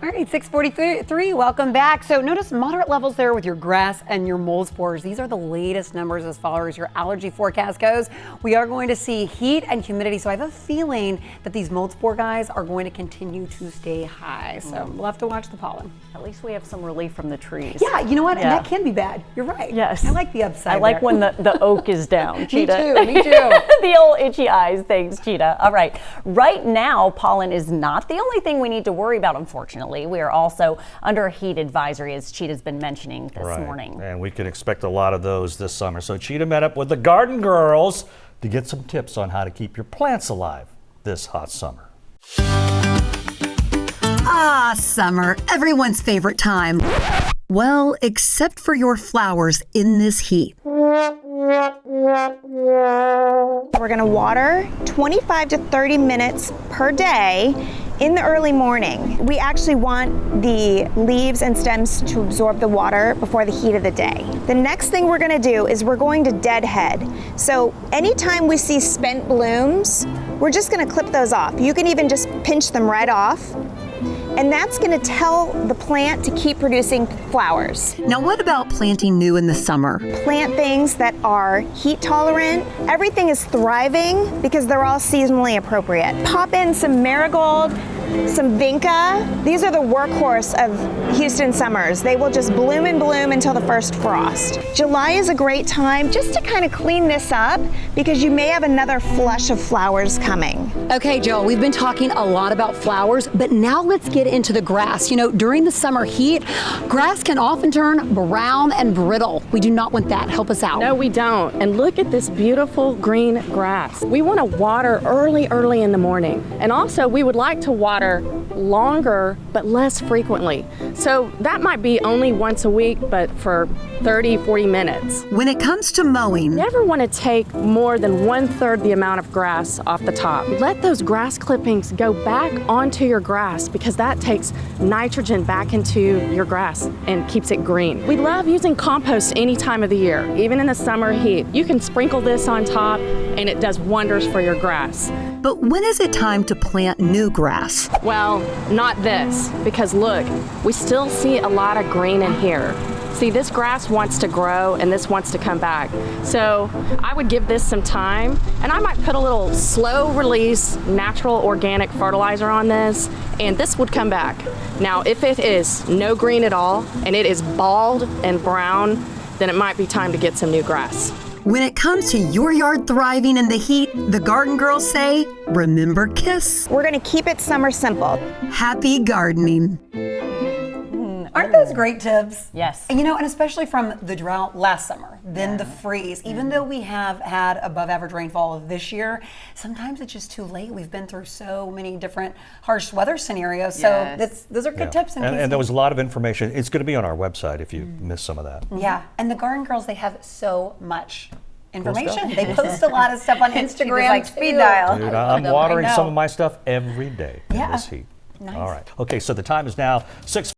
All right, 6:43, welcome back. So notice moderate levels there with your grass and your mold spores. These are the latest numbers as far as your allergy forecast goes. We are going to see heat and humidity, so I have a feeling that these mold spore guys are going to continue to stay high. So we'll have to watch the pollen. At least we have some relief from the trees. Yeah, you know what? And that can be bad. You're right. Yes. I like the upside. I like there. when the oak is down, Cheetah. Me too. The old itchy eyes. Thanks, Cheetah. All right. Right now, pollen is not the only thing we need to worry about, unfortunately. We are also under a heat advisory, as Cheetah's been mentioning this morning. And we can expect a lot of those this summer. So Cheetah met up with the garden girls to get some tips on how to keep your plants alive this hot summer. Ah, summer, everyone's favorite time. Well, except for your flowers in this heat. We're going to water 25 to 30 minutes per day in the early morning. We actually want the leaves and stems to absorb the water before the heat of the day. The next thing we're going to do is we're going to deadhead. So anytime we see spent blooms, we're just going to clip those off. You can even just pinch them right off. And that's going to tell the plant to keep producing flowers. Now, what about planting new in the summer? Plant things that are heat tolerant. Everything is thriving because they're all seasonally appropriate. Pop in some marigold, some vinca. These are the workhorse of Houston summers. They will just bloom and bloom until the first frost. July is a great time just to kind of clean this up because you may have another flush of flowers coming. Okay, Joel, we've been talking a lot about flowers, but now let's get into the grass. You know, during the summer heat, grass can often turn brown and brittle. We do not want that. Help us out. No, we don't. And look at this beautiful green grass. We want to water early in the morning. And also, we would like to water longer but less frequently. So that might be only once a week, but for 30, 40 minutes. When it comes to mowing, You never want to take more than 1/3 the amount of grass off the top. Let those grass clippings go back onto your grass because that takes nitrogen back into your grass and keeps it green. We love using compost any time of the year, even in the summer heat. You can sprinkle this on top and it does wonders for your grass. but when is it time to plant new grass? Well, not this, because look, we still see a lot of green in here. See, this grass wants to grow and this wants to come back. So I would give this some time, and I might put a little slow release natural organic fertilizer on this, and this would come back. Now, if it is no green at all and it is bald and brown, then it might be time to get some new grass. When it comes to your yard thriving in the heat, the garden girls say, remember KISS. We're going to keep it summer simple. Happy gardening. Aren't those great tips? Yes. You know, and especially from the drought last summer, then the freeze. Even though we have had above average rainfall this year, sometimes it's just too late. We've been through so many different harsh weather scenarios. So those are good tips. And there was a lot of information. It's going to be on our website if you missed some of that. Yeah, and the garden girls, they have so much information. They post a lot of stuff on Instagram. like speed dial. Dude, I'm watering some of my stuff every day in this heat. Nice. All right. Okay, so the time is now 6:00.